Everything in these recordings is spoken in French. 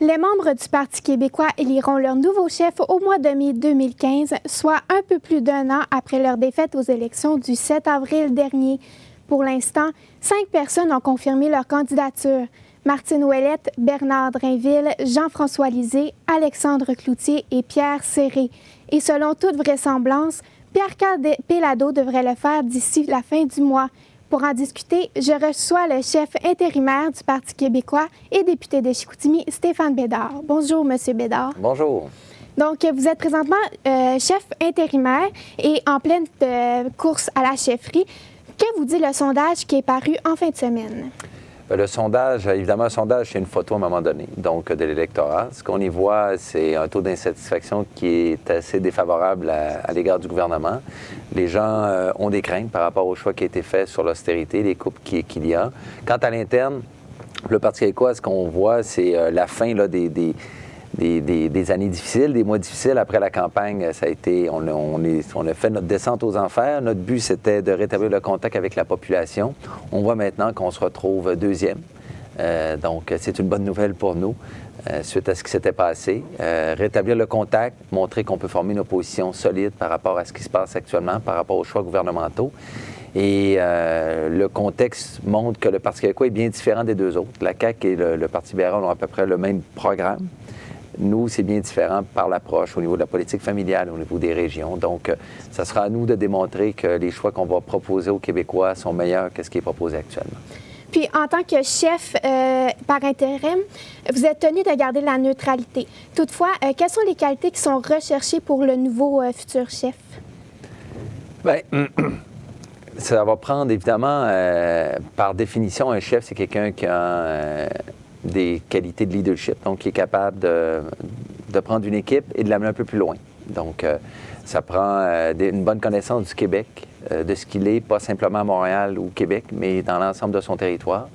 Les membres du Parti québécois éliront leur nouveau chef au mois de mai 2015, soit un peu plus d'un an après leur défaite aux élections du 7 avril dernier. Pour l'instant, 5 personnes ont confirmé leur candidature. Martine Ouellette, Bernard Drainville, Jean-François Lisée, Alexandre Cloutier et Pierre Serré. Et selon toute vraisemblance, Pierre-Carl Péladeau devrait le faire d'ici la fin du mois. Pour en discuter, je reçois le chef intérimaire du Parti québécois et député de Chicoutimi, Stéphane Bédard. Bonjour, Monsieur Bédard. Bonjour. Donc, vous êtes présentement chef intérimaire et en pleine course à la chefferie. Que vous dit le sondage qui est paru en fin de semaine? Le sondage, évidemment, un sondage, c'est une photo à un moment donné, donc de l'électorat. Ce qu'on y voit, c'est un taux d'insatisfaction qui est assez défavorable à l'égard du gouvernement. Les gens ont des craintes par rapport au choix qui a été fait sur l'austérité, les coupes qu'il y a. Quant à l'interne, le Parti québécois, ce qu'on voit, c'est la fin là, des années difficiles, des mois difficiles après la campagne. Ça a été, on a fait notre descente aux enfers. Notre but, c'était de rétablir le contact avec la population. On voit maintenant qu'on se retrouve deuxième. Donc, c'est une bonne nouvelle pour nous, suite à ce qui s'était passé. Rétablir le contact, montrer qu'on peut former une opposition solide par rapport à ce qui se passe actuellement, par rapport aux choix gouvernementaux. Et le contexte montre que le Parti québécois est bien différent des deux autres. La CAQ et le Parti libéral ont à peu près le même programme. Nous, c'est bien différent par l'approche au niveau de la politique familiale, au niveau des régions. Donc, ça sera à nous de démontrer que les choix qu'on va proposer aux Québécois sont meilleurs que ce qui est proposé actuellement. Puis, en tant que chef par intérim, vous êtes tenu de garder la neutralité. Toutefois, quelles sont les qualités qui sont recherchées pour le nouveau futur chef? Bien, ça va prendre, évidemment, par définition, un chef, c'est quelqu'un qui a des qualités de leadership, donc qui est capable de prendre une équipe et de l'amener un peu plus loin. Donc, ça prend une bonne connaissance du Québec, de ce qu'il est, pas simplement à Montréal ou au Québec, mais dans l'ensemble de son territoire.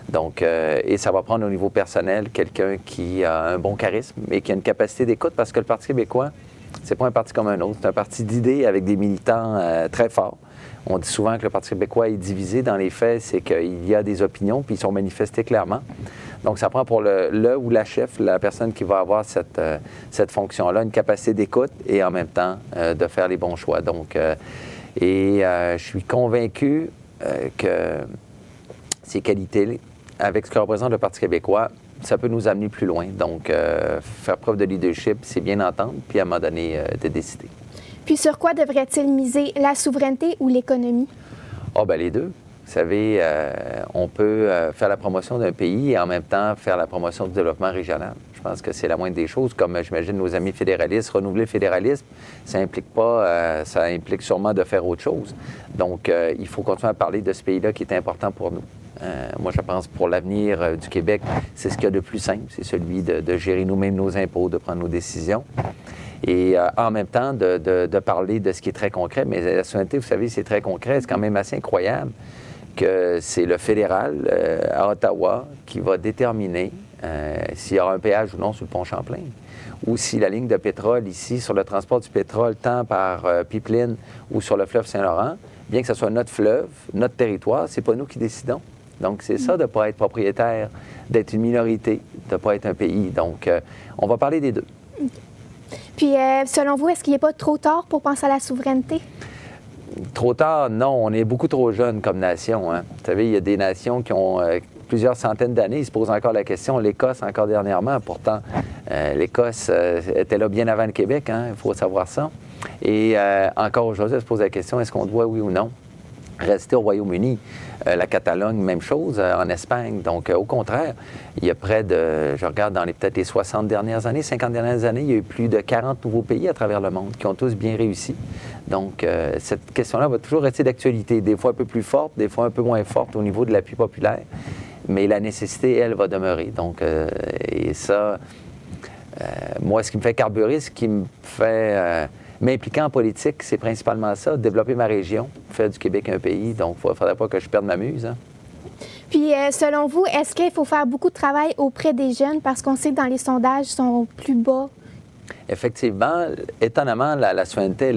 Donc, et ça va prendre au niveau personnel quelqu'un qui a un bon charisme et qui a une capacité d'écoute, parce que le Parti québécois, c'est pas un parti comme un autre, c'est un parti d'idées avec des militants très forts. On dit souvent que le Parti québécois est divisé. Dans les faits, c'est qu'il y a des opinions, puis ils sont manifestées clairement. Donc, ça prend pour le ou la chef, la personne qui va avoir cette fonction-là, une capacité d'écoute et en même temps de faire les bons choix. Donc, je suis convaincu que ces qualités, avec ce que représente le Parti québécois, ça peut nous amener plus loin. Donc, faire preuve de leadership, c'est bien entendre, puis à un moment donné, de décider. Puis sur quoi devrait-il miser, la souveraineté ou l'économie? Ah, bien, les deux. Vous savez, on peut faire la promotion d'un pays et en même temps faire la promotion du développement régional. Je pense que c'est la moindre des choses. Comme j'imagine nos amis fédéralistes, renouveler le fédéralisme, ça implique sûrement de faire autre chose. Donc, il faut continuer à parler de ce pays-là qui est important pour nous. Moi, je pense pour l'avenir du Québec, c'est ce qu'il y a de plus simple, c'est celui de gérer nous-mêmes nos impôts, de prendre nos décisions. Et en même temps, de parler de ce qui est très concret. Mais la souveraineté, vous savez, c'est très concret. C'est quand même assez incroyable que c'est le fédéral à Ottawa qui va déterminer s'il y aura un péage ou non sur le pont Champlain. Ou si la ligne de pétrole ici, sur le transport du pétrole, tant par pipeline ou sur le fleuve Saint-Laurent, bien que ce soit notre fleuve, notre territoire, c'est pas nous qui décidons. Donc, c'est ça de ne pas être propriétaire, d'être une minorité, de ne pas être un pays. Donc, on va parler des deux. Puis, selon vous, est-ce qu'il n'est pas trop tard pour penser à la souveraineté? Trop tard, non. On est beaucoup trop jeunes comme nation. Hein. Vous savez, il y a des nations qui ont plusieurs centaines d'années. Ils se posent encore la question. L'Écosse, encore dernièrement. Pourtant, l'Écosse était là bien avant le Québec. Hein. Il faut savoir ça. Et encore aujourd'hui, elle se pose la question, est-ce qu'on doit, oui ou non, rester au Royaume-Uni? La Catalogne, même chose, en Espagne. Donc, au contraire, il y a près de, je regarde dans peut-être les 60 dernières années, 50 dernières années, il y a eu plus de 40 nouveaux pays à travers le monde qui ont tous bien réussi. Donc, cette question-là va toujours rester d'actualité, des fois un peu plus forte, des fois un peu moins forte au niveau de l'appui populaire. Mais la nécessité, elle, va demeurer. Donc, et ça, moi, ce qui me fait carburer, ce qui me fait m'impliquer en politique, c'est principalement ça, développer ma région, faire du Québec un pays. Donc, il ne faudrait pas que je perde ma muse. Hein. Puis, selon vous, est-ce qu'il faut faire beaucoup de travail auprès des jeunes parce qu'on sait que dans les sondages, ils sont plus bas? Effectivement, étonnamment, la souveraineté,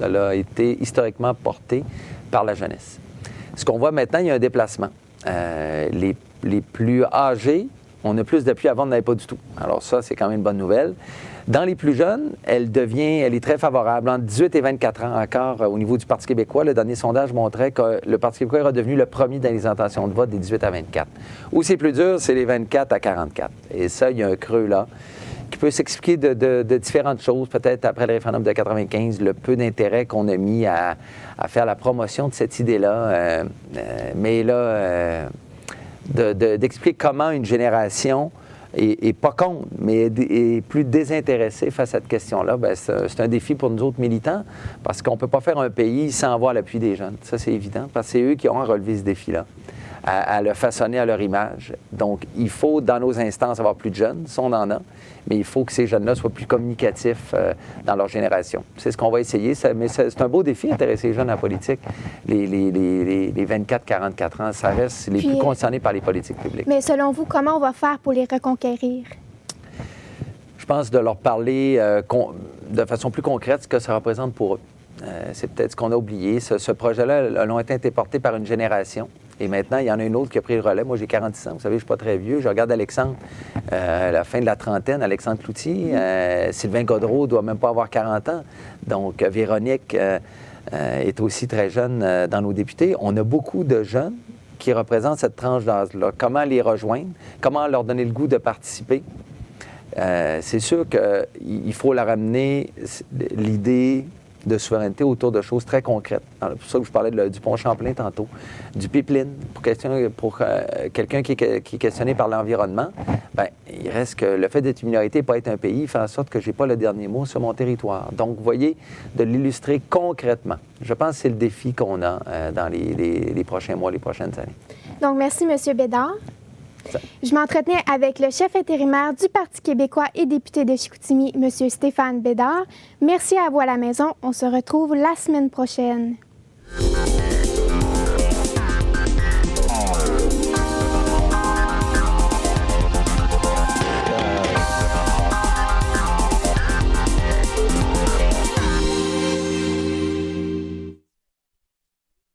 elle a été historiquement portée par la jeunesse. Ce qu'on voit maintenant, il y a un déplacement. Les plus âgés On a plus d'appui, avant on n'avait pas du tout. Alors ça, c'est quand même une bonne nouvelle. Dans les plus jeunes, elle est très favorable. Entre 18 et 24 ans encore, au niveau du Parti québécois, le dernier sondage montrait que le Parti québécois est redevenu le premier dans les intentions de vote des 18 à 24. Où c'est plus dur, c'est les 24 à 44. Et ça, il y a un creux là qui peut s'expliquer de différentes choses. Peut-être après le référendum de 95, le peu d'intérêt qu'on a mis à faire la promotion de cette idée-là. Mais là, d'expliquer comment une génération et pas contre, mais est plus désintéressé face à cette question-là, bien, c'est un défi pour nous autres militants, parce qu'on ne peut pas faire un pays sans avoir l'appui des jeunes. Ça, c'est évident, parce que c'est eux qui ont à relever ce défi-là, à le façonner à leur image. Donc, il faut, dans nos instances, avoir plus de jeunes, ça, on en a, mais il faut que ces jeunes-là soient plus communicatifs dans leur génération. C'est ce qu'on va essayer, mais c'est un beau défi, intéresser les jeunes à la politique. Les 24-44 ans, ça reste les plus concernés par les politiques publiques. Mais selon vous, comment on va faire pour les reconquérir? Je pense de leur parler de façon plus concrète ce que ça représente pour eux. C'est peut-être ce qu'on a oublié. Ce projet-là a été porté par une génération. Et maintenant, il y en a une autre qui a pris le relais. Moi, j'ai 46 ans. Vous savez, je ne suis pas très vieux. Je regarde Alexandre, à la fin de la trentaine, Alexandre Cloutier. Sylvain Gaudreault ne doit même pas avoir 40 ans. Donc, Véronique est aussi très jeune dans nos députés. On a beaucoup de jeunes qui représentent cette tranche d'âge-là. Comment les rejoindre? Comment leur donner le goût de participer? C'est sûr qu'il faut leur ramener l'idée de souveraineté autour de choses très concrètes. C'est pour ça que je parlais du pont Champlain tantôt, du pipeline. Pour quelqu'un qui est questionné par l'environnement, bien, il reste que le fait d'être une minorité et pas être un pays fait en sorte que je n'ai pas le dernier mot sur mon territoire. Donc, vous voyez, de l'illustrer concrètement. Je pense que c'est le défi qu'on a dans les prochains mois, les prochaines années. Donc, merci, M. Bédard. Je m'entretenais avec le chef intérimaire du Parti québécois et député de Chicoutimi, M. Stéphane Bédard. Merci à vous à la maison. On se retrouve la semaine prochaine.